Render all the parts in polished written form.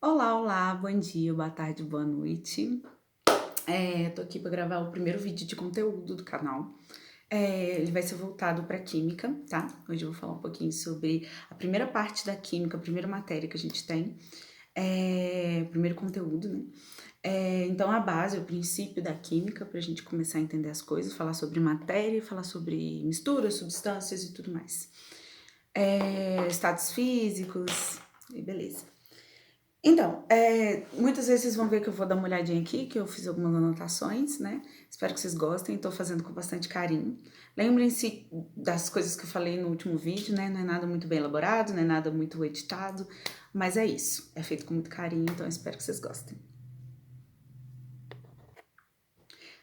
Olá, olá, bom dia, boa tarde, boa noite. Tô aqui para gravar o primeiro vídeo de conteúdo do canal. Ele vai ser voltado para química, tá? Hoje eu vou falar um pouquinho sobre a primeira parte da química, a primeira matéria que a gente tem, o primeiro conteúdo, né? Então a base, o princípio da química, para a gente começar a entender as coisas, falar sobre matéria, falar sobre misturas, substâncias e tudo mais. Estados físicos e beleza. Então, muitas vezes vocês vão ver que eu vou dar uma olhadinha aqui, que eu fiz algumas anotações, né? Espero que vocês gostem, tô fazendo com bastante carinho. Lembrem-se das coisas que eu falei no último vídeo, né? Não é nada muito bem elaborado, não é nada muito editado, mas é isso. É feito com muito carinho, então eu espero que vocês gostem.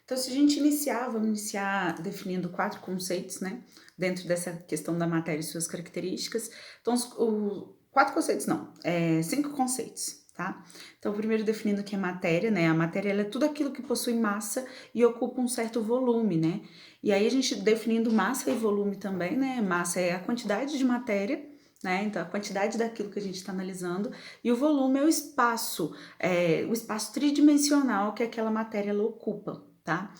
Então, se a gente iniciar, vamos iniciar definindo 4 conceitos, né? Dentro dessa questão da matéria e suas características. Então, 4 conceitos não, 5 conceitos, tá? Então, primeiro definindo o que é matéria, né? A matéria ela é tudo aquilo que possui massa e ocupa um certo volume, né? E aí a gente definindo massa e volume também, né? Massa é a quantidade de matéria, né? Então, a quantidade daquilo que a gente está analisando, e o volume é o espaço tridimensional que aquela matéria ela ocupa, tá?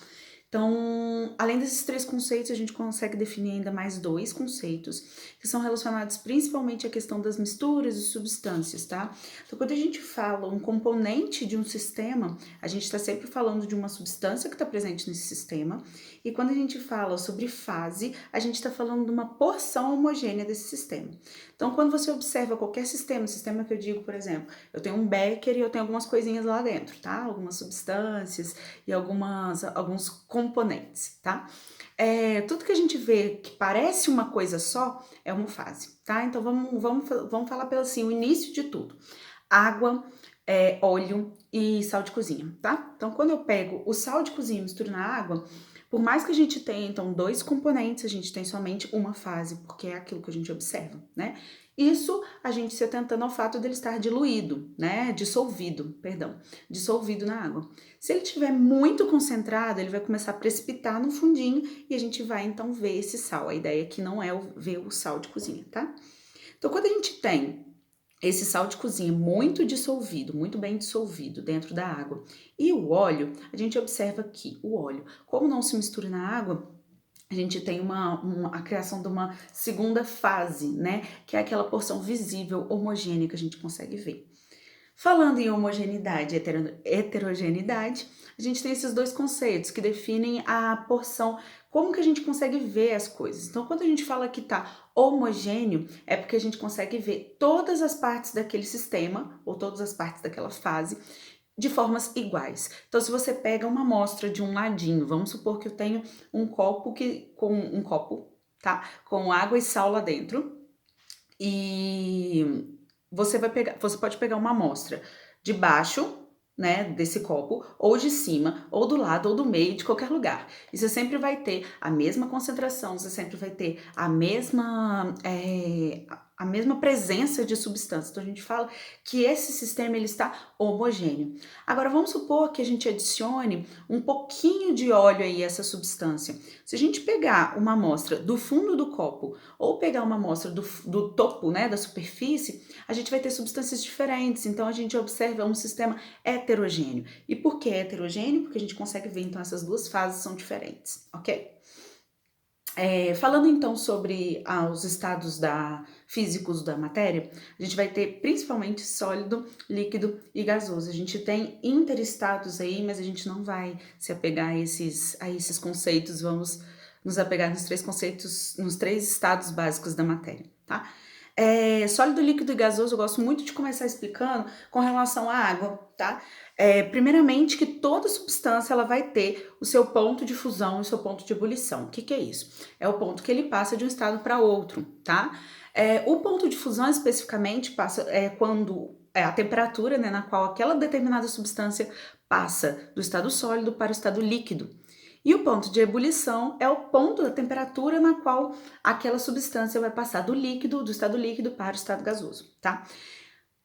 Então, além desses 3 conceitos, a gente consegue definir ainda mais 2 conceitos, que são relacionados principalmente à questão das misturas e substâncias, tá? Então, quando a gente fala um componente de um sistema, a gente está sempre falando de uma substância que está presente nesse sistema, e quando a gente fala sobre fase, a gente está falando de uma porção homogênea desse sistema. Então, quando você observa qualquer sistema que eu digo, por exemplo, eu tenho um becker e eu tenho algumas coisinhas lá dentro, tá? Algumas substâncias e alguns componentes, tá? Tudo que a gente vê que parece uma coisa só é uma fase, tá? Então vamos falar pelo assim, o início de tudo. Água, óleo e sal de cozinha, tá? Então quando eu pego o sal de cozinha e misturo na água, por mais que a gente tenha então 2 componentes, a gente tem somente uma fase, porque é aquilo que a gente observa, né? Isso a gente se atentando ao fato dele estar diluído, né? Dissolvido na água. Se ele estiver muito concentrado, ele vai começar a precipitar no fundinho e a gente vai então ver esse sal. A ideia aqui não é ver o sal de cozinha, tá? Então, quando a gente tem esse sal de cozinha muito dissolvido, muito bem dissolvido dentro da água, e o óleo, a gente observa que o óleo, como não se mistura na água, a gente tem a criação de uma segunda fase, né? Que é aquela porção visível, homogênea que a gente consegue ver. Falando em homogeneidade e heterogeneidade, a gente tem esses 2 conceitos que definem a porção, como que a gente consegue ver as coisas. Então, quando a gente fala que está homogêneo, é porque a gente consegue ver todas as partes daquele sistema, ou todas as partes daquela fase, de formas iguais. Então, se você pega uma amostra de um ladinho, vamos supor que eu tenho um copo tá? Com água e sal lá dentro, e você pode pegar uma amostra de baixo, né, desse copo, ou de cima, ou do lado, ou do meio, de qualquer lugar. E você sempre vai ter a mesma concentração, você sempre vai ter a mesma presença de substância. Então a gente fala que esse sistema ele está homogêneo. Agora vamos supor que a gente adicione um pouquinho de óleo aí a essa substância. Se a gente pegar uma amostra do fundo do copo ou pegar uma amostra do topo, né, da superfície, a gente vai ter substâncias diferentes. Então a gente observa um sistema heterogêneo. E por que heterogêneo? Porque a gente consegue ver então essas 2 fases são diferentes, ok? Falando então sobre os estados físicos da matéria, a gente vai ter principalmente sólido, líquido e gasoso. A gente tem interestados aí, mas a gente não vai se apegar a esses conceitos, vamos nos apegar nos 3 conceitos, nos 3 estados básicos da matéria, tá? Sólido, líquido e gasoso, eu gosto muito de começar explicando com relação à água, tá? Primeiramente que toda substância ela vai ter o seu ponto de fusão e o seu ponto de ebulição. O que é isso? É o ponto que ele passa de um estado para outro, tá? O ponto de fusão especificamente passa quando é a temperatura, né, na qual aquela determinada substância passa do estado sólido para o estado líquido. E o ponto de ebulição é o ponto da temperatura na qual aquela substância vai passar do estado líquido para o estado gasoso, tá?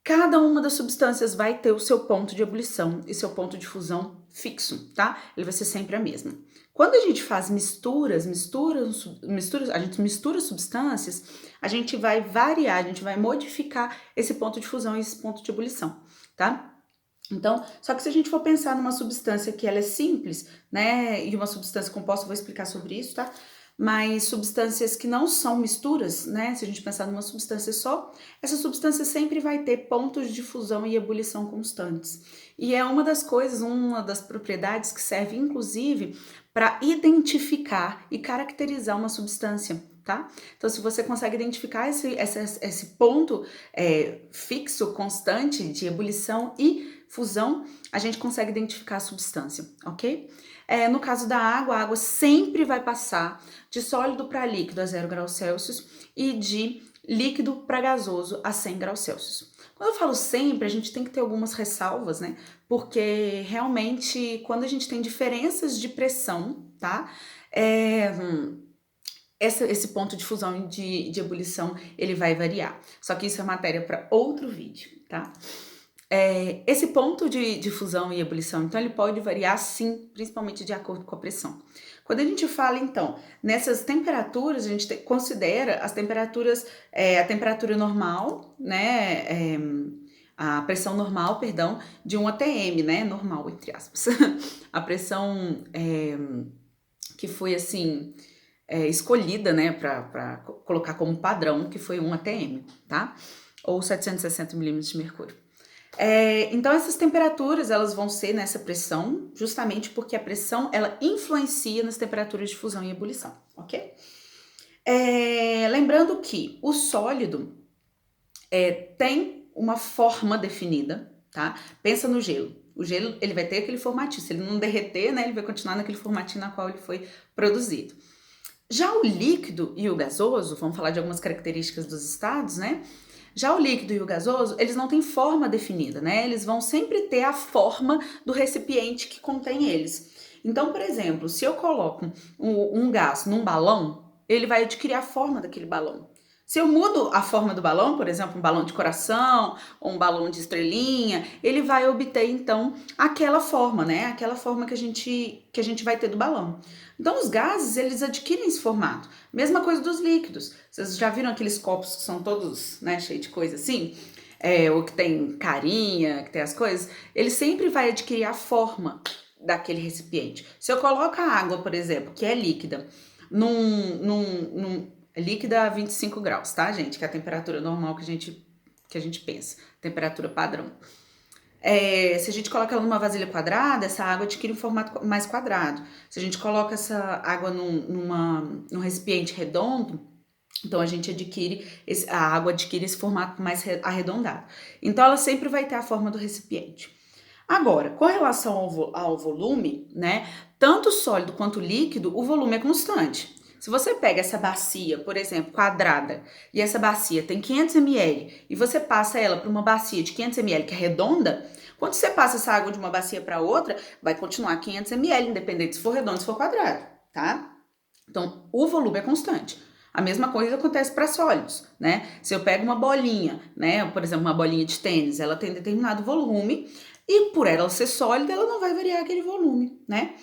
Cada uma das substâncias vai ter o seu ponto de ebulição e seu ponto de fusão fixo, tá? Ele vai ser sempre a mesma. Quando a gente faz misturas, a gente mistura substâncias, a gente vai variar, a gente vai modificar esse ponto de fusão e esse ponto de ebulição, tá? Então, só que se a gente for pensar numa substância que ela é simples, né, e uma substância composta, eu vou explicar sobre isso, tá? Mas substâncias que não são misturas, né, se a gente pensar numa substância só, essa substância sempre vai ter pontos de fusão e ebulição constantes. E é uma das coisas, uma das propriedades que serve, inclusive, para identificar e caracterizar uma substância, tá? Então, se você consegue identificar esse ponto fixo, constante de ebulição e fusão, a gente consegue identificar a substância, ok? No caso da água, a água sempre vai passar de sólido para líquido a 0 graus Celsius e de líquido para gasoso a 100 graus Celsius. Quando eu falo sempre, a gente tem que ter algumas ressalvas, né? Porque realmente, quando a gente tem diferenças de pressão, tá? Esse ponto de fusão e de ebulição, ele vai variar. Só que isso é matéria para outro vídeo, tá? Esse ponto de fusão e ebulição, então, ele pode variar sim, principalmente de acordo com a pressão. Quando a gente fala, então, nessas temperaturas, a gente considera as temperaturas, a temperatura normal, né, a pressão normal, perdão, de 1 atm, né, normal, entre aspas. A pressão que foi, assim, escolhida, né, para colocar como padrão, que foi 1 atm, tá? Ou 760 milímetros de mercúrio. Então essas temperaturas elas vão ser nessa pressão, justamente porque a pressão ela influencia nas temperaturas de fusão e ebulição, ok? Lembrando que o sólido tem uma forma definida, tá? Pensa no gelo. O gelo ele vai ter aquele formatinho, se ele não derreter, né, ele vai continuar naquele formatinho na qual ele foi produzido. Já o líquido e o gasoso, vamos falar de algumas características dos estados, né? Já o líquido e o gasoso, eles não têm forma definida, né? Eles vão sempre ter a forma do recipiente que contém eles. Então, por exemplo, se eu coloco um gás num balão, ele vai adquirir a forma daquele balão. Se eu mudo a forma do balão, por exemplo, um balão de coração ou um balão de estrelinha, ele vai obter, então, aquela forma, né? Aquela forma que a gente vai ter do balão. Então, os gases, eles adquirem esse formato. Mesma coisa dos líquidos. Vocês já viram aqueles copos que são todos, né, cheios de coisa assim? Ou que tem carinha, que tem as coisas? Ele sempre vai adquirir a forma daquele recipiente. Se eu coloco a água, por exemplo, que é líquida, líquida a 25 graus, tá, gente? Que é a temperatura normal que a gente pensa. Temperatura padrão. Se a gente coloca ela numa vasilha quadrada, essa água adquire um formato mais quadrado. Se a gente coloca essa água num recipiente redondo, então a água adquire esse formato mais arredondado. Então ela sempre vai ter a forma do recipiente. Agora, com relação ao volume, né, tanto sólido quanto líquido, o volume é constante. Se você pega essa bacia, por exemplo, quadrada, e essa bacia tem 500 ml, e você passa ela para uma bacia de 500 ml que é redonda, quando você passa essa água de uma bacia para outra, vai continuar 500 ml, independente se for redondo ou se for quadrado, tá? Então, o volume é constante. A mesma coisa acontece para sólidos, né? Se eu pego uma bolinha, né, por exemplo, uma bolinha de tênis, ela tem determinado volume, e por ela ser sólida, ela não vai variar aquele volume, né?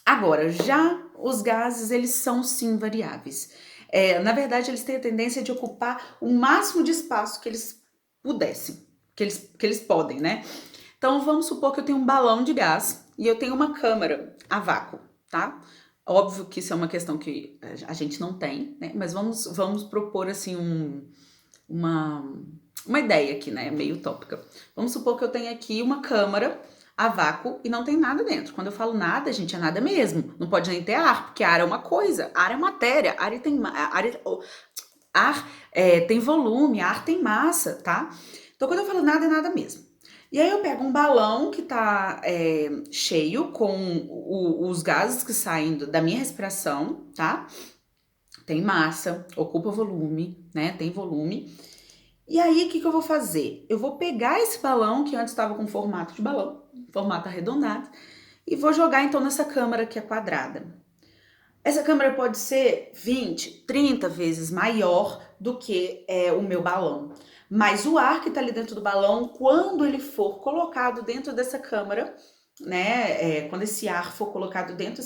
Agora, já os gases, eles são sim variáveis. Na verdade, eles têm a tendência de ocupar o máximo de espaço que eles pudessem, que eles podem, né? Então, vamos supor que eu tenho um balão de gás e eu tenho uma câmara a vácuo, tá? Óbvio que isso é uma questão que a gente não tem, né? Mas vamos propor, assim, uma ideia aqui, né? Meio utópica. Vamos supor que eu tenho aqui uma câmara a vácuo e não tem nada dentro. Quando eu falo nada, gente, é nada mesmo. Não pode nem ter ar, porque ar é uma coisa, ar é matéria, ar tem volume, ar tem massa, tá? Então, quando eu falo nada, é nada mesmo. E aí eu pego um balão que tá cheio com os gases que saem da minha respiração, tá? Tem massa, ocupa volume, né? Tem volume. E aí, o que eu vou fazer? Eu vou pegar esse balão, que antes estava com formato de balão, formato arredondado, e vou jogar então nessa câmara que é quadrada. Essa câmara pode ser 20, 30 vezes maior do que o meu balão. Mas o ar que está ali dentro do balão, quando ele for colocado dentro dessa câmara, né, quando esse ar for colocado dentro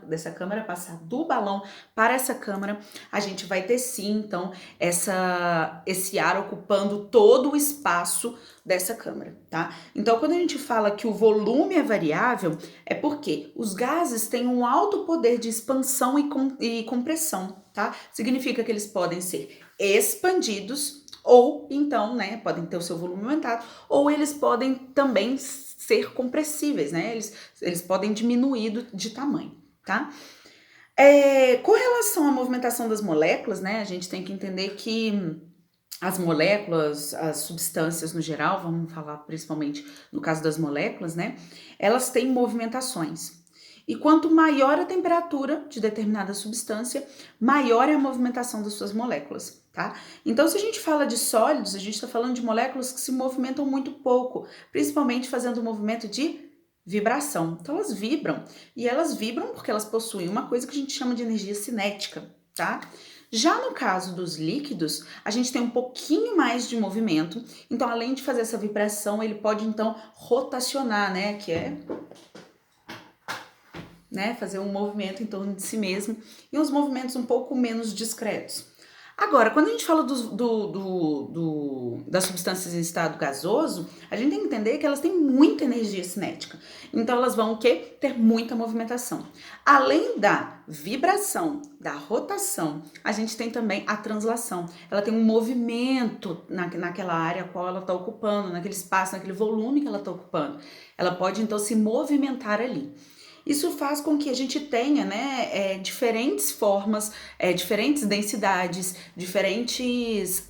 dessa câmara, passar do balão para essa câmara, a gente vai ter sim, então, esse ar ocupando todo o espaço dessa câmara, tá? Então, quando a gente fala que o volume é variável, é porque os gases têm um alto poder de expansão e compressão, tá? Significa que eles podem ser expandidos ou, então, né, podem ter o seu volume aumentado, ou eles podem também ser compressíveis, né? Eles podem diminuir de tamanho, tá? Com relação à movimentação das moléculas, né? A gente tem que entender que as moléculas, as substâncias no geral, vamos falar principalmente no caso das moléculas, né? Elas têm movimentações. E quanto maior a temperatura de determinada substância, maior é a movimentação das suas moléculas, tá? Então, se a gente fala de sólidos, a gente está falando de moléculas que se movimentam muito pouco, principalmente fazendo o movimento de vibração. Então, elas vibram. E elas vibram porque elas possuem uma coisa que a gente chama de energia cinética, tá? Já no caso dos líquidos, a gente tem um pouquinho mais de movimento. Então, além de fazer essa vibração, ele pode, então, rotacionar, né? Que é fazer um movimento em torno de si mesmo e uns movimentos um pouco menos discretos. Agora, quando a gente fala das substâncias em estado gasoso, a gente tem que entender que elas têm muita energia cinética. Então, elas vão o quê? Ter muita movimentação. Além da vibração, da rotação, a gente tem também a translação. Ela tem um movimento naquela área a qual ela está ocupando, naquele espaço, naquele volume que ela está ocupando. Ela pode, então, se movimentar ali. Isso faz com que a gente tenha, né, diferentes formas, diferentes densidades, diferentes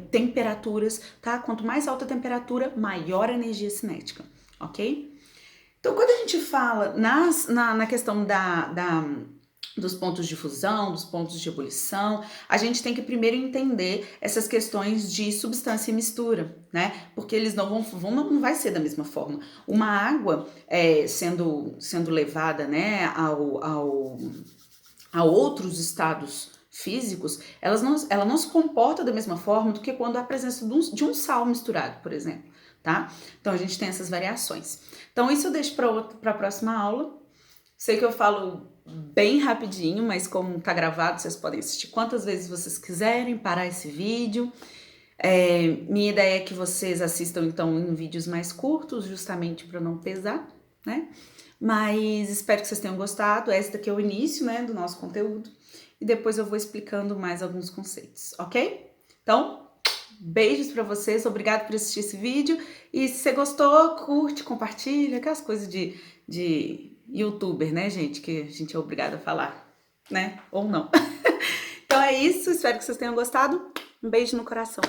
temperaturas, tá? Quanto mais alta a temperatura, maior a energia cinética, ok? Então, quando a gente fala na questão dos pontos de fusão, dos pontos de ebulição, a gente tem que primeiro entender essas questões de substância e mistura, né? Porque eles não vai ser da mesma forma. Uma água sendo levada, né, a outros estados físicos, ela não se comporta da mesma forma do que quando há a presença de um sal misturado, por exemplo, tá? Então a gente tem essas variações. Então isso eu deixo para a próxima aula. Sei que eu falo bem rapidinho, mas como tá gravado, vocês podem assistir quantas vezes vocês quiserem, parar esse vídeo. Minha ideia é que vocês assistam, então, em vídeos mais curtos, justamente para não pesar, né? Mas espero que vocês tenham gostado. Esse daqui é o início, né, do nosso conteúdo. E depois eu vou explicando mais alguns conceitos, ok? Então, beijos para vocês, obrigado por assistir esse vídeo. E se você gostou, curte, compartilha, aquelas coisas de youtuber, né, gente? Que a gente é obrigado a falar, né? Ou não. Então é isso, espero que vocês tenham gostado. Um beijo no coração.